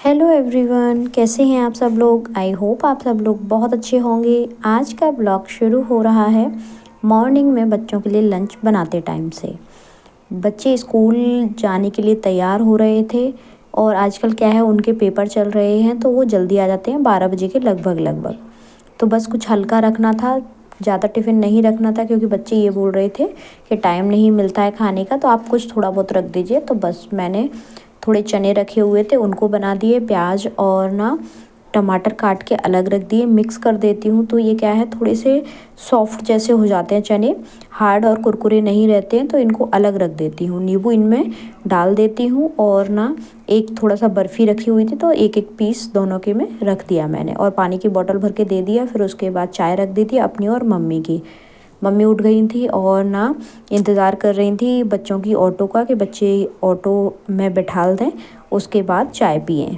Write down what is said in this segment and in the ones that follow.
Hello everyone, कैसे हैं आप सब लोग। आई होप आप सब लोग बहुत अच्छे होंगे। आज का ब्लॉग शुरू हो रहा है मॉर्निंग में बच्चों के लिए लंच बनाते टाइम से। बच्चे स्कूल जाने के लिए तैयार हो रहे थे और आजकल क्या है, उनके पेपर चल रहे हैं तो वो जल्दी आ जाते हैं 12 बजे के लगभग। तो बस कुछ हल्का रखना था, ज़्यादा टिफ़िन नहीं रखना था, क्योंकि बच्चे ये बोल रहे थे कि टाइम नहीं मिलता है खाने का, तो आप कुछ थोड़ा बहुत रख दीजिए। तो बस मैंने थोड़े चने रखे हुए थे, उनको बना दिए। प्याज और ना टमाटर काट के अलग रख दिए, मिक्स कर देती हूँ। तो ये क्या है, थोड़े से सॉफ्ट जैसे हो जाते हैं चने, हार्ड और कुरकुरे नहीं रहते हैं। तो इनको अलग रख देती हूँ, नींबू इनमें डाल देती हूँ। और ना एक थोड़ा सा बर्फ़ी रखी हुई थी, तो एक एक पीस दोनों के में रख दिया मैंने, और पानी की बोतल भर के दे दिया। फिर उसके बाद चाय रख दी थी अपनी और मम्मी की। मम्मी उठ गई थी और ना इंतज़ार कर रही थी बच्चों की ऑटो का, कि बच्चे ऑटो में बैठा दें, उसके बाद चाय पिएं।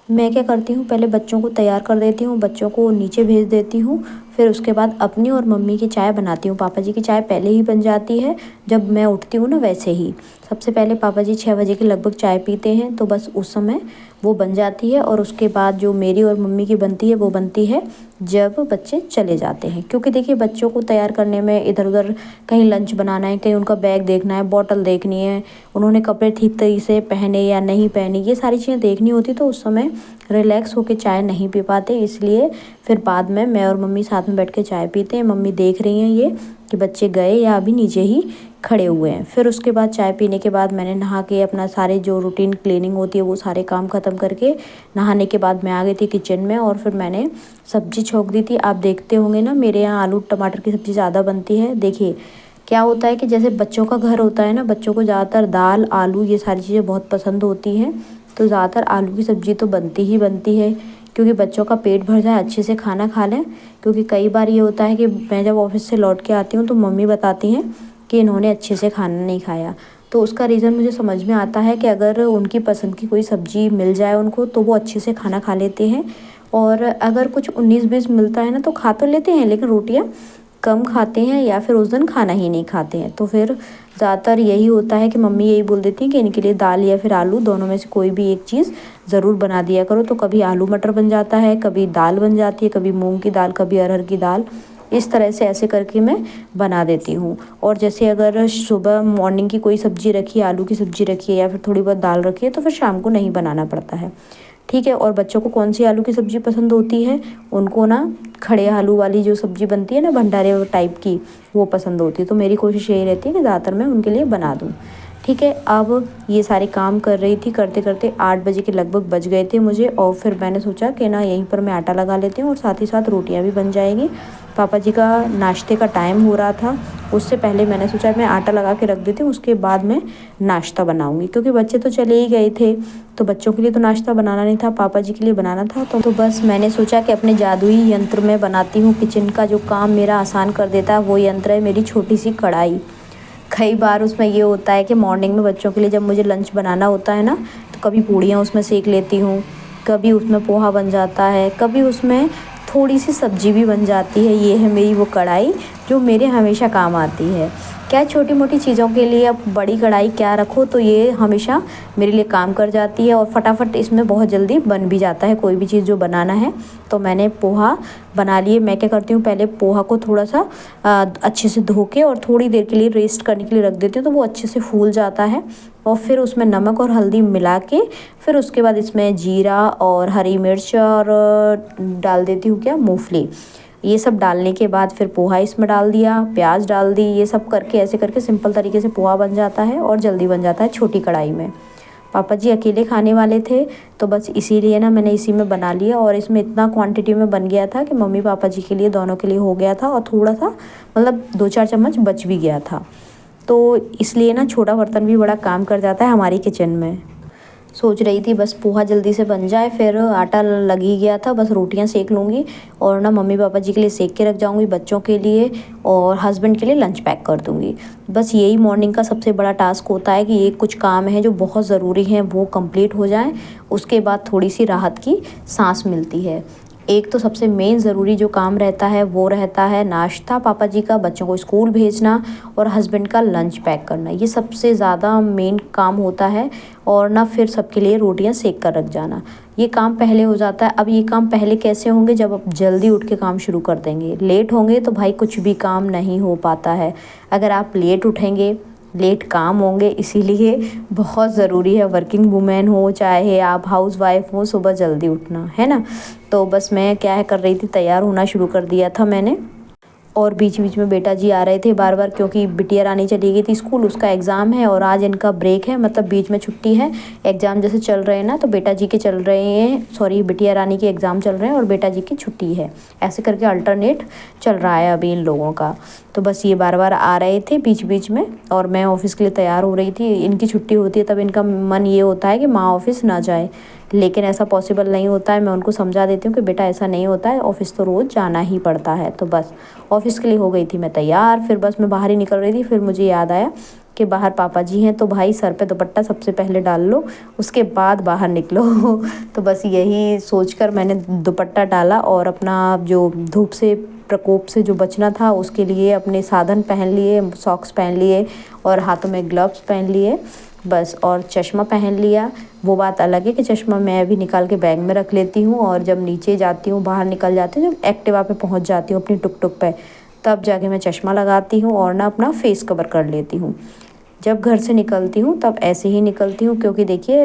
मैं क्या करती हूँ, पहले बच्चों को तैयार कर देती हूँ, बच्चों को नीचे भेज देती हूँ। फिर उसके बाद अपनी और मम्मी की चाय बनाती हूँ। पापा जी की चाय पहले ही बन जाती है, जब मैं उठती हूँ ना वैसे ही। सबसे पहले पापा जी 6 बजे के लगभग चाय पीते हैं, तो बस उस समय वो बन जाती है। और उसके बाद जो मेरी और मम्मी की बनती है वो बनती है जब बच्चे चले जाते हैं। क्योंकि देखिए, बच्चों को तैयार करने में इधर उधर कहीं लंच बनाना है, कहीं उनका बैग देखना है, बॉटल देखनी है, उन्होंने कपड़े ठीक तरीके से पहने या नहीं पहने, ये सारी चीज़ें देखनी होती। तो उस समय रिलैक्स होकर चाय नहीं पी पाते, इसलिए फिर बाद में मैं और मम्मी साथ में बैठ के चाय पीते हैं। मम्मी देख रही हैं ये कि बच्चे गए या अभी नीचे ही खड़े हुए हैं। फिर उसके बाद चाय पीने के बाद मैंने नहा के अपना सारे जो रूटीन क्लीनिंग होती है वो सारे काम ख़त्म करके, नहाने के बाद मैं आ गई थी किचन में। और फिर मैंने सब्ज़ी छोंक दी थी। आप देखते होंगे ना, मेरे यहाँ आलू टमाटर की सब्ज़ी ज़्यादा बनती है। देखिए क्या होता है कि जैसे बच्चों का घर होता है ना, बच्चों को ज़्यादातर दाल आलू ये सारी चीज़ें बहुत पसंद होती हैं। तो ज़्यादातर आलू की सब्ज़ी तो बनती ही बनती है, क्योंकि बच्चों का पेट भर जाए, अच्छे से खाना खा लें। क्योंकि कई बार ये होता है कि मैं जब ऑफिस से लौट के आती हूँ तो मम्मी बताती हैं कि इन्होंने अच्छे से खाना नहीं खाया। तो उसका रीज़न मुझे समझ में आता है कि अगर उनकी पसंद की कोई सब्ज़ी मिल जाए उनको, तो वो अच्छे से खाना खा लेते हैं। और अगर कुछ 19-20 मिलता है ना, तो खा तो लेते हैं, लेकिन रोटियाँ कम खाते हैं या फिर उस दिन खाना ही नहीं खाते हैं। तो फिर ज़्यादातर यही होता है कि मम्मी यही बोल देती हैं कि इनके लिए दाल या फिर आलू, दोनों में से कोई भी एक चीज़ ज़रूर बना दिया करो। तो कभी आलू मटर बन जाता है, कभी दाल बन जाती है, कभी मूंग की दाल, कभी अरहर की दाल। इस तरह से ऐसे करके मैं बना देती हूँ। और जैसे अगर सुबह मॉर्निंग की कोई सब्ज़ी रखी है, आलू की सब्ज़ी रखी है या फिर थोड़ी बहुत दाल रखी है, तो फिर शाम को नहीं बनाना पड़ता है। ठीक है। और बच्चों को कौन सी आलू की सब्ज़ी पसंद होती है, उनको ना खड़े आलू वाली जो सब्ज़ी बनती है ना, भंडारे टाइप की, वो पसंद होती है। तो मेरी कोशिश यही रहती है कि ज़्यादातर मैं उनके लिए बना दूँ। ठीक है। अब ये सारे काम कर रही थी, करते करते 8 बजे के लगभग बज गए थे मुझे। और फिर मैंने सोचा कि ना यहीं पर मैं आटा लगा लेती हूँ और साथ ही साथ रोटियाँ भी बन जाएगी। पापा जी का नाश्ते का टाइम हो रहा था, उससे पहले मैंने सोचा मैं आटा लगा के रख देती हूँ, उसके बाद मैं नाश्ता बनाऊँगी। क्योंकि बच्चे तो चले ही गए थे, तो बच्चों के लिए तो नाश्ता बनाना नहीं था, पापा जी के लिए बनाना था। तो बस मैंने सोचा कि अपने जादुई यंत्र में बनाती हूँ। किचन का जो काम मेरा आसान कर देता है वो यंत्र है मेरी छोटी सी कढ़ाई। कई बार उसमें ये होता है कि मॉर्निंग में बच्चों के लिए जब मुझे लंच बनाना होता है ना, तो कभी पूड़ियाँ उसमें सेक लेती हूँ, कभी उसमें पोहा बन जाता है, कभी उसमें थोड़ी सी सब्जी भी बन जाती है। ये है मेरी वो कढ़ाई जो मेरे हमेशा काम आती है। क्या छोटी मोटी चीज़ों के लिए अब बड़ी कढ़ाई क्या रखो, तो ये हमेशा मेरे लिए काम कर जाती है। और फटाफट इसमें बहुत जल्दी बन भी जाता है कोई भी चीज़ जो बनाना है। तो मैंने पोहा बना लिए। मैं क्या करती हूँ, पहले पोहा को थोड़ा सा अच्छे से धो के और थोड़ी देर के लिए रेस्ट करने के लिए रख देती हूँ, तो वो अच्छे से फूल जाता है। और फिर उसमें नमक और हल्दी मिला के, फिर उसके बाद इसमें जीरा और हरी मिर्च और डाल देती हूँ क्या, मूंगफली। ये सब डालने के बाद फिर पोहा इसमें डाल दिया, प्याज डाल दी। ये सब करके ऐसे करके सिंपल तरीके से पोहा बन जाता है और जल्दी बन जाता है छोटी कढ़ाई में। पापा जी अकेले खाने वाले थे, तो बस इसीलिए ना मैंने इसी में बना लिया। और इसमें इतना क्वांटिटी में बन गया था कि मम्मी पापा जी के लिए, दोनों के लिए हो गया था। और थोड़ा सा मतलब 2-4 चम्मच बच भी गया था। तो इसलिए ना छोटा बर्तन भी बड़ा काम कर जाता है हमारी किचन में। सोच रही थी बस पोहा जल्दी से बन जाए, फिर आटा लग ही गया था, बस रोटियां सेक लूँगी और ना मम्मी पापा जी के लिए सेक के रख जाऊँगी, बच्चों के लिए और हस्बैंड के लिए लंच पैक कर दूँगी। बस यही मॉर्निंग का सबसे बड़ा टास्क होता है कि ये कुछ काम है जो बहुत ज़रूरी हैं वो कंप्लीट हो जाएं, उसके बाद थोड़ी सी राहत की सांस मिलती है। एक तो सबसे मेन ज़रूरी जो काम रहता है वो रहता है नाश्ता पापा जी का, बच्चों को स्कूल भेजना और हस्बैंड का लंच पैक करना। ये सबसे ज़्यादा मेन काम होता है। और ना फिर सबके लिए रोटियां सेक कर रख जाना, ये काम पहले हो जाता है। अब ये काम पहले कैसे होंगे, जब आप जल्दी उठ के काम शुरू कर देंगे। लेट होंगे तो भाई कुछ भी काम नहीं हो पाता है। अगर आप लेट उठेंगे लेट काम होंगे, इसीलिए बहुत ज़रूरी है, वर्किंग वुमेन हो चाहे आप हाउस वाइफ हो, सुबह जल्दी उठना है ना। तो बस मैं क्या है कर रही थी, तैयार होना शुरू कर दिया था मैंने। और बीच बीच में बेटा जी आ रहे थे बार बार, क्योंकि बिटिया रानी चली गई थी स्कूल, उसका एग्ज़ाम है और आज इनका ब्रेक है, मतलब बीच में छुट्टी है। एग्ज़ाम जैसे चल रहे हैं ना, तो बेटा जी के चल रहे हैं, सॉरी बिटिया रानी के एग्ज़ाम चल रहे हैं और बेटा जी की छुट्टी है। ऐसे करके अल्टरनेट चल रहा है अभी इन लोगों का। तो बस ये बार बार आ रहे थे बीच बीच में और मैं ऑफ़िस के लिए तैयार हो रही थी। इनकी छुट्टी होती है तब इनका मन ये होता है कि माँ ऑफ़िस ना जाए, लेकिन ऐसा पॉसिबल नहीं होता है। मैं उनको समझा देती हूँ कि बेटा ऐसा नहीं होता है, ऑफ़िस तो रोज़ जाना ही पड़ता है। तो बस ऑफ़िस के लिए हो गई थी मैं तैयार। फिर बस मैं बाहर ही निकल रही थी, फिर मुझे याद आया कि बाहर पापा जी हैं, तो भाई सर पे दुपट्टा सबसे पहले डाल लो, उसके बाद बाहर निकलो। तो बस यही सोचकर मैंने दुपट्टा डाला और अपना जो धूप से प्रकोप से जो बचना था उसके लिए अपने साधन पहन लिए, सॉक्स पहन लिए और हाथों में ग्लव्स पहन लिए बस, और चश्मा पहन लिया। वो बात अलग है कि चश्मा मैं अभी निकाल के बैग में रख लेती हूँ और जब नीचे जाती हूँ, बाहर निकल जाती हूँ, जब एक्टिवा पे पहुँच जाती हूँ अपनी टुक पे, तब जाके मैं चश्मा लगाती हूँ और ना अपना फेस कवर कर लेती हूँ। जब घर से निकलती हूँ तब ऐसे ही निकलती हूँ, क्योंकि देखिए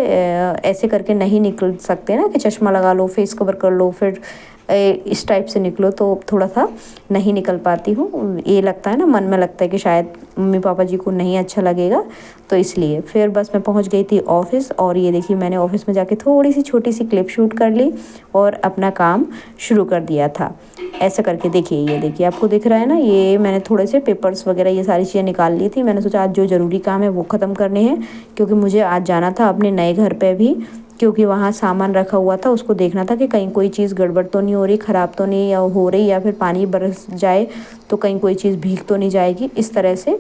ऐसे करके नहीं निकल सकते ना कि चश्मा लगा लो फेस कवर कर लो फिर इस टाइप से निकलो, तो थोड़ा सा नहीं निकल पाती हूँ। ये लगता है ना, मन में लगता है कि शायद मम्मी पापा जी को नहीं अच्छा लगेगा, तो इसलिए फिर बस मैं पहुँच गई थी ऑफ़िस। और ये देखिए मैंने ऑफ़िस में जाके थोड़ी सी छोटी सी क्लिप शूट कर ली और अपना काम शुरू कर दिया था। ऐसा करके देखिए, ये देखिए आपको दिख रहा है ना, ये मैंने थोड़े से पेपर्स वगैरह ये सारी चीज़ें निकाल ली थी। मैंने सोचा आज जो ज़रूरी काम है वो ख़त्म करने हैं, क्योंकि मुझे आज जाना था अपने नए घर पे भी, क्योंकि वहाँ सामान रखा हुआ था, उसको देखना था कि कहीं कोई चीज़ गड़बड़ तो नहीं हो रही, ख़राब तो नहीं या हो रही, या फिर पानी बरस जाए तो कहीं कोई चीज़ भीग तो नहीं जाएगी, इस तरह से।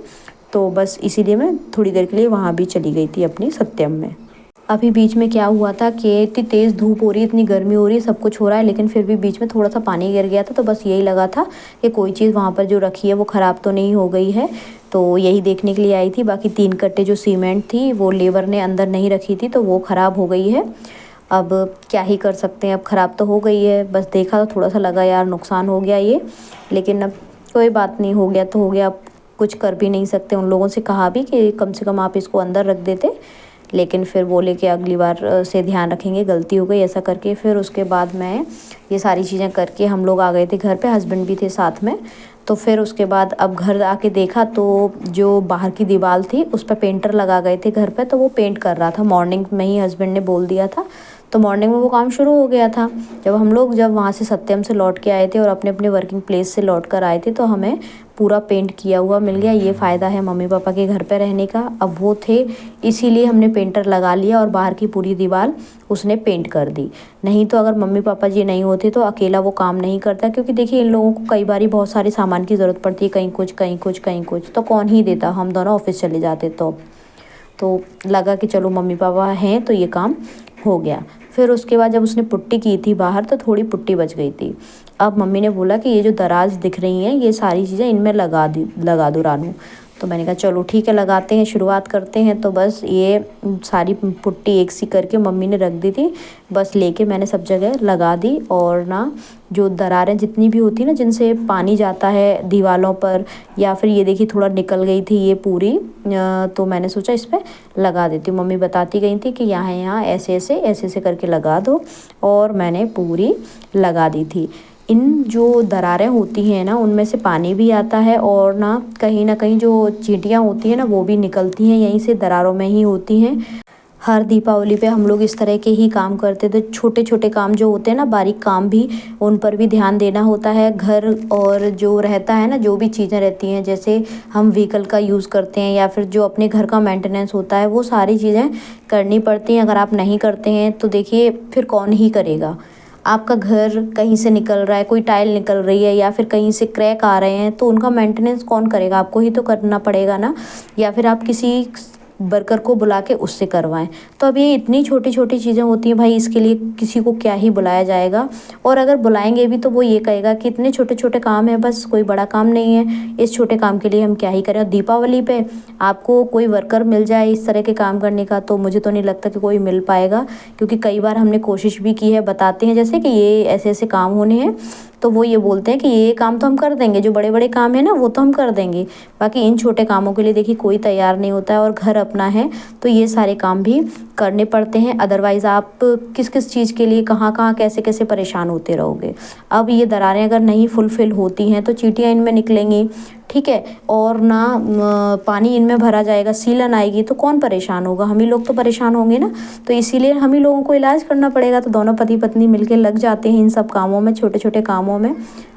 तो बस इसीलिए मैं थोड़ी देर के लिए वहाँ भी चली गई थी अपनी सत्यम में। अभी बीच में क्या हुआ था कि इतनी तेज़ धूप हो रही है, इतनी गर्मी हो रही है, सब कुछ हो रहा है, लेकिन फिर भी बीच में थोड़ा सा पानी गिर गया था। तो बस यही लगा था कि कोई चीज़ वहाँ पर जो रखी है वो ख़राब तो नहीं हो गई है, तो यही देखने के लिए आई थी। बाकी 3 कट्टे जो सीमेंट थी वो लेबर ने अंदर नहीं रखी थी, तो वो ख़राब हो गई है। अब क्या ही कर सकते हैं, अब ख़राब तो हो गई है। बस देखा तो थोड़ा सा लगा यार नुकसान हो गया ये, लेकिन अब कोई बात नहीं, हो गया तो हो गया, अब कुछ कर भी नहीं सकते। उन लोगों से कहा भी कि कम से कम आप इसको अंदर रख देते, लेकिन फिर बोले कि अगली बार से ध्यान रखेंगे, गलती हो गई ऐसा करके। फिर उसके बाद मैं ये सारी चीज़ें करके हम लोग आ गए थे घर पे, हस्बैंड भी थे साथ में। तो फिर उसके बाद अब घर आके देखा तो जो बाहर की दीवार थी उस पर पेंटर लगा गए थे घर पे, तो वो पेंट कर रहा था। मॉर्निंग में ही हस्बैंड ने बोल दिया था, तो मॉर्निंग में वो काम शुरू हो गया था। जब वहाँ से सत्यम से लौट के आए थे और अपने अपने वर्किंग प्लेस से लौट कर आए थे, तो हमें पूरा पेंट किया हुआ मिल गया। ये फ़ायदा है मम्मी पापा के घर पे रहने का। अब वो थे इसीलिए हमने पेंटर लगा लिया और बाहर की पूरी दीवार उसने पेंट कर दी। नहीं तो अगर मम्मी पापा जी नहीं होते तो अकेला वो काम नहीं करता, क्योंकि देखिए इन लोगों को कई बार बहुत सारे सामान की ज़रूरत पड़ती है, कहीं कुछ कहीं कुछ कहीं कुछ, तो कौन ही देता, हम दोनों ऑफिस चले जाते। तो लगा कि चलो मम्मी पापा हैं तो ये काम हो गया। फिर उसके बाद जब उसने पुट्टी की थी बाहर, तो थोड़ी पुट्टी बच गई थी। अब मम्मी ने बोला कि ये जो दराज दिख रही हैं ये सारी चीज़ें इनमें लगा दो रानू। तो मैंने कहा चलो ठीक है, लगाते हैं, शुरुआत करते हैं। तो बस ये सारी पुट्टी एक सी करके मम्मी ने रख दी थी, बस लेके मैंने सब जगह लगा दी। और ना जो दरारें जितनी भी होती ना जिनसे पानी जाता है दीवारों पर, या फिर ये देखिए थोड़ा निकल गई थी ये पूरी, तो मैंने सोचा इस पर लगा देती हूँ। मम्मी बताती गई थी कि यहाँ यहाँ ऐसे ऐसे ऐसे ऐसे करके लगा दो, और मैंने पूरी लगा दी थी। इन जो दरारें होती हैं ना उनमें से पानी भी आता है, और ना कहीं जो चींटियाँ होती हैं ना वो भी निकलती हैं यहीं से, दरारों में ही होती हैं। हर दीपावली पे हम लोग इस तरह के ही काम करते थे। छोटे छोटे काम जो होते हैं ना, बारीक काम भी, उन पर भी ध्यान देना होता है। घर और जो रहता है ना, जो भी चीज़ें रहती हैं, जैसे हम व्हीकल का यूज़ करते हैं या फिर जो अपने घर का मेंटेनेंस होता है, वो सारी चीज़ें करनी पड़ती हैं। अगर आप नहीं करते हैं तो देखिए फिर कौन ही करेगा। आपका घर कहीं से निकल रहा है, कोई टाइल निकल रही है या फिर कहीं से क्रैक आ रहे हैं, तो उनका मेंटेनेंस कौन करेगा, आपको ही तो करना पड़ेगा ना। या फिर आप किसी वर्कर को बुला के उससे करवाएं। तो अब ये इतनी छोटी छोटी चीज़ें होती हैं भाई, इसके लिए किसी को क्या ही बुलाया जाएगा। और अगर बुलाएंगे भी तो वो ये कहेगा कि इतने छोटे छोटे काम है, बस कोई बड़ा काम नहीं है, इस छोटे काम के लिए हम क्या ही करें। और दीपावली पे आपको कोई वर्कर मिल जाए इस तरह के काम करने का, तो मुझे तो नहीं लगता कि कोई मिल पाएगा। क्योंकि कई बार हमने कोशिश भी की है, बताते हैं जैसे कि ये ऐसे ऐसे काम होने हैं, तो वो ये बोलते हैं कि ये काम तो हम कर देंगे, जो बड़े बड़े काम है ना वो तो हम कर देंगे, बाकी इन छोटे कामों के लिए देखिए कोई तैयार नहीं होता है। और घर अपना है तो ये सारे काम भी करने पड़ते हैं, अदरवाइज़ आप किस किस चीज़ के लिए कहाँ कहाँ कैसे कैसे परेशान होते रहोगे। अब ये दरारें अगर नहीं फुलफ़िल होती हैं तो चींटियाँ इनमें निकलेंगी, ठीक है, और ना पानी इनमें भरा जाएगा, सीलन आएगी, तो कौन परेशान होगा, हम ही लोग तो परेशान होंगे ना। तो इसीलिए हम ही लोगों को इलाज करना पड़ेगा। तो दोनों पति पत्नी मिलके लग जाते हैं इन सब कामों में, छोटे छोटे कामों में।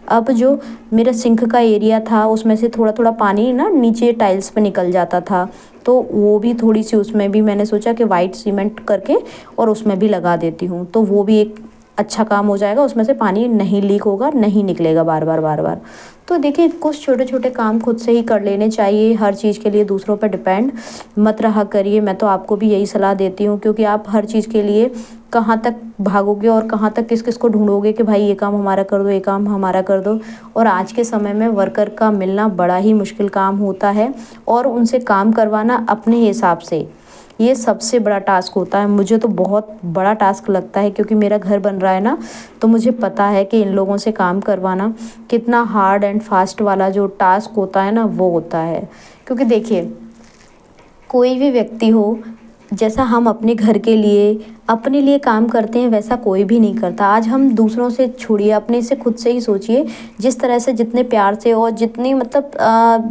अब जो मेरा सिंक का एरिया था उसमें से थोड़ा थोड़ा पानी ना नीचे टाइल्स पे निकल जाता था, तो वो भी थोड़ी सी उसमें भी मैंने सोचा कि वाइट सीमेंट करके और उसमें भी लगा देती हूँ, तो वो भी एक अच्छा काम हो जाएगा, उसमें से पानी नहीं लीक होगा, नहीं निकलेगा बार बार बार बार। तो देखिए कुछ छोटे छोटे काम खुद से ही कर लेने चाहिए, हर चीज़ के लिए दूसरों पर डिपेंड मत रहा करिए। मैं तो आपको भी यही सलाह देती हूँ, क्योंकि आप हर चीज़ के लिए कहाँ तक भागोगे और कहाँ तक किस किस को ढूंढोगे कि भाई ये काम हमारा कर दो, ये काम हमारा कर दो। और आज के समय में वर्कर का मिलना बड़ा ही मुश्किल काम होता है, और उनसे काम करवाना अपने हिसाब से ये सबसे बड़ा टास्क होता है। मुझे तो बहुत बड़ा टास्क लगता है, क्योंकि मेरा घर बन रहा है ना, तो मुझे पता है कि इन लोगों से काम करवाना कितना हार्ड एंड फास्ट वाला जो टास्क होता है ना वो होता है। क्योंकि देखिए कोई भी व्यक्ति हो, जैसा हम अपने घर के लिए अपने लिए काम करते हैं वैसा कोई भी नहीं करता। आज हम दूसरों से छोड़िए, अपने से खुद से ही सोचिए, जिस तरह से जितने प्यार से और जितनी मतलब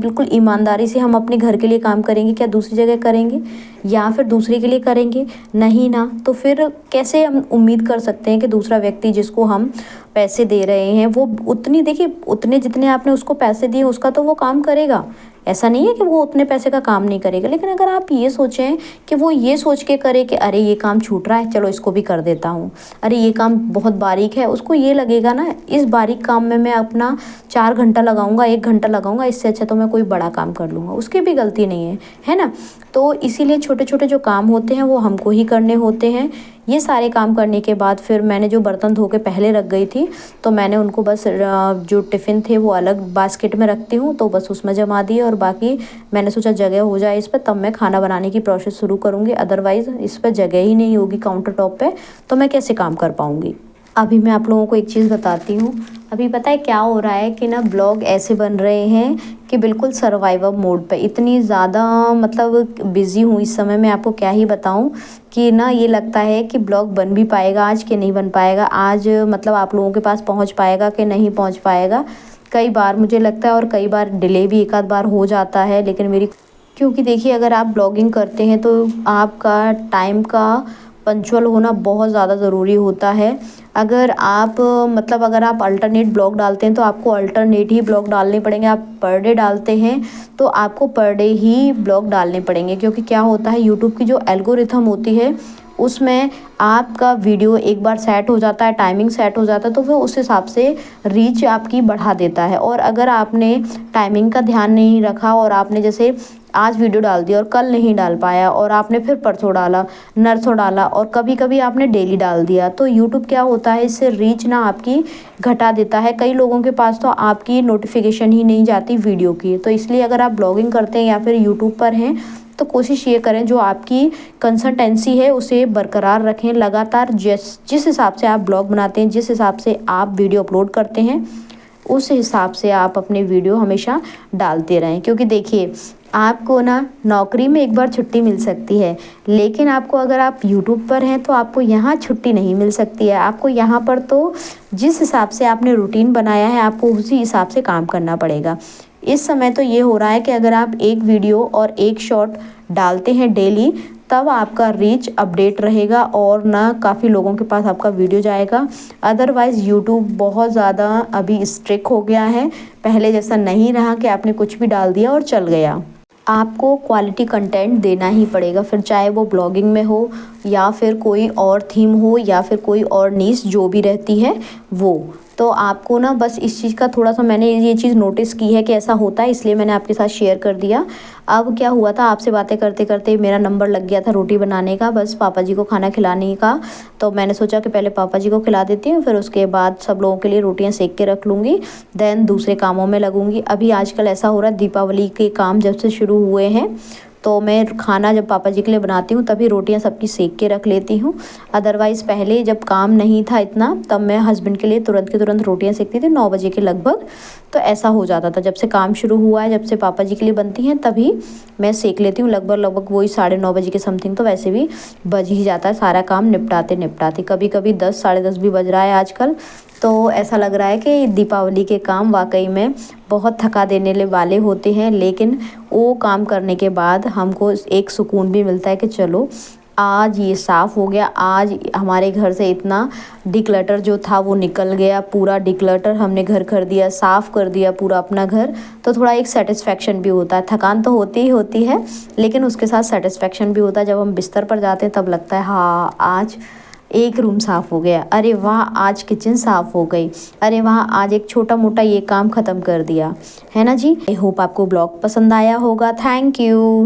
बिल्कुल ईमानदारी से हम अपने घर के लिए काम करेंगे, क्या दूसरी जगह करेंगे या फिर दूसरे के लिए करेंगे? नहीं ना। तो फिर कैसे हम उम्मीद कर सकते हैं कि दूसरा व्यक्ति जिसको हम पैसे दे रहे हैं वो उतनी, देखिए उतने जितने आपने उसको पैसे दिए उसका तो वो काम करेगा, ऐसा नहीं है कि वो उतने पैसे का काम नहीं करेगा। लेकिन अगर आप ये सोचें कि वो ये सोच के करे कि अरे ये काम छूट रहा है, चलो इसको भी कर देता हूँ, अरे ये काम बहुत बारीक है, उसको ये लगेगा ना इस बारीक काम में मैं अपना 4 घंटा लगाऊंगा, 1 घंटा लगाऊंगा, इससे अच्छा तो मैं कोई बड़ा काम कर लूँगा, उसकी भी गलती नहीं है ना। तो इसीलिए छोटे छोटे जो काम होते हैं वो हमको ही करने होते हैं। ये सारे काम करने के बाद फिर मैंने जो बर्तन धो के पहले रख गई थी, तो मैंने उनको बस जो टिफ़िन थे वो अलग बास्केट में रखती हूँ, तो बस उसमें जमा दिए। और बाकी मैंने सोचा जगह हो जाए इस पर तब मैं खाना बनाने की प्रोसेस शुरू करूँगी, अदरवाइज़ इस पर जगह ही नहीं होगी काउंटर टॉप पे, तो मैं कैसे काम कर पाऊँगी। अभी मैं आप लोगों को एक चीज़ बताती हूँ। अभी पता है क्या हो रहा है कि ना ब्लॉग ऐसे बन रहे हैं कि बिल्कुल सर्वाइवल मोड पे, इतनी ज़्यादा मतलब बिज़ी हूँ इस समय, मैं आपको क्या ही बताऊँ कि ना ये लगता है कि ब्लॉग बन भी पाएगा आज कि नहीं बन पाएगा, आज मतलब आप लोगों के पास पहुँच पाएगा कि नहीं पहुँच पाएगा। कई बार मुझे लगता है और कई बार डिले भी एक आध बार हो जाता है, लेकिन मेरी, क्योंकि देखिए अगर आप ब्लॉगिंग करते हैं तो आपका टाइम का पंक्चुअल होना बहुत ज़्यादा ज़रूरी होता है। अगर आप मतलब अगर आप अल्टरनेट ब्लॉग डालते हैं तो आपको अल्टरनेट ही ब्लॉग डालने पड़ेंगे। आप पर डे डालते हैं तो आपको पर डे ही ब्लॉग डालने पड़ेंगे, क्योंकि क्या होता है यूट्यूब की जो एल्गोरिथम होती है उसमें आपका वीडियो एक बार सेट हो जाता है, टाइमिंग सेट हो जाता है, तो फिर उस हिसाब से रीच आपकी बढ़ा देता है। और अगर आपने टाइमिंग का ध्यान नहीं रखा और आपने जैसे आज वीडियो डाल दिया और कल नहीं डाल पाया और आपने फिर परसों डाला, नरसों डाला और कभी कभी आपने डेली डाल दिया, तो यूट्यूब क्या होता है इससे रीच ना आपकी घटा देता है। कई लोगों के पास तो आपकी नोटिफिकेशन ही नहीं जाती वीडियो की। तो इसलिए अगर आप ब्लॉगिंग करते हैं या फिर यूट्यूब पर हैं तो कोशिश ये करें जो आपकी कंसिस्टेंसी है उसे बरकरार रखें। लगातार जिस हिसाब से आप ब्लॉग बनाते हैं, जिस हिसाब से आप वीडियो अपलोड करते हैं, उस हिसाब से आप अपने वीडियो हमेशा डालते रहें। क्योंकि देखिए आपको ना नौकरी में एक बार छुट्टी मिल सकती है, लेकिन आपको अगर आप यूट्यूब पर हैं तो आपको यहाँ छुट्टी नहीं मिल सकती है। आपको यहाँ पर तो जिस हिसाब से आपने रूटीन बनाया है आपको उसी हिसाब से काम करना पड़ेगा। इस समय तो ये हो रहा है कि अगर आप एक वीडियो और एक शॉर्ट डालते हैं डेली तब आपका रीच अपडेट रहेगा और ना काफ़ी लोगों के पास आपका वीडियो जाएगा। अदरवाइज़ यूट्यूब बहुत ज़्यादा अभी स्ट्रिक्ट हो गया है, पहले जैसा नहीं रहा कि आपने कुछ भी डाल दिया और चल गया। आपको क्वालिटी कंटेंट देना ही पड़ेगा, फिर चाहे वो ब्लॉगिंग में हो या फिर कोई और थीम हो या फिर कोई और नीश जो भी रहती है वो। तो आपको ना बस इस चीज़ का थोड़ा सा मैंने ये चीज़ नोटिस की है कि ऐसा होता है, इसलिए मैंने आपके साथ शेयर कर दिया। अब क्या हुआ था, आपसे बातें करते करते मेरा नंबर लग गया था रोटी बनाने का, बस पापा जी को खाना खिलाने का। तो मैंने सोचा कि पहले पापा जी को खिला देती हूँ, फिर उसके बाद सब लोगों के लिए रोटियां सेक के रख लूँगी, देन दूसरे कामों में लगूंगी। अभी आजकल ऐसा हो रहा है, दीपावली के काम जब से शुरू हुए हैं तो मैं खाना जब पापा जी के लिए बनाती हूँ तभी रोटियां सबकी सेक के रख लेती हूँ। अदरवाइज़ पहले जब काम नहीं था इतना, तब मैं हस्बैंड के लिए तुरंत के तुरंत रोटियां सेकती थी 9 बजे के लगभग। तो ऐसा हो जाता था, जब से काम शुरू हुआ है, जब से पापा जी के लिए बनती हैं तभी मैं सेक लेती हूँ लगभग वही 9:30 बजे के समथिंग। तो वैसे भी बज ही जाता है सारा काम निपटाते निपटाते, कभी कभी 10 10:30 भी बज रहा है आजकल। तो ऐसा लग रहा है कि दीपावली के काम वाकई में बहुत थका देने वाले होते हैं, लेकिन वो काम करने के बाद हमको एक सुकून भी मिलता है कि चलो आज ये साफ़ हो गया, आज हमारे घर से इतना डिक्लटर जो था वो निकल गया, पूरा डिक्लटर हमने घर कर दिया, साफ़ कर दिया पूरा अपना घर। तो थोड़ा एक सेटिस्फेक्शन भी होता है, थकान तो होती ही होती है, लेकिन उसके साथ सेटिस्फेक्शन भी होता है। जब हम बिस्तर पर जाते हैं तब लगता है हाँ आज एक रूम साफ़ हो गया, अरे वाह आज किचन साफ़ हो गई, अरे वाह आज एक छोटा मोटा ये काम ख़त्म कर दिया, है ना जी। आई होप आपको ब्लॉग पसंद आया होगा। Thank you.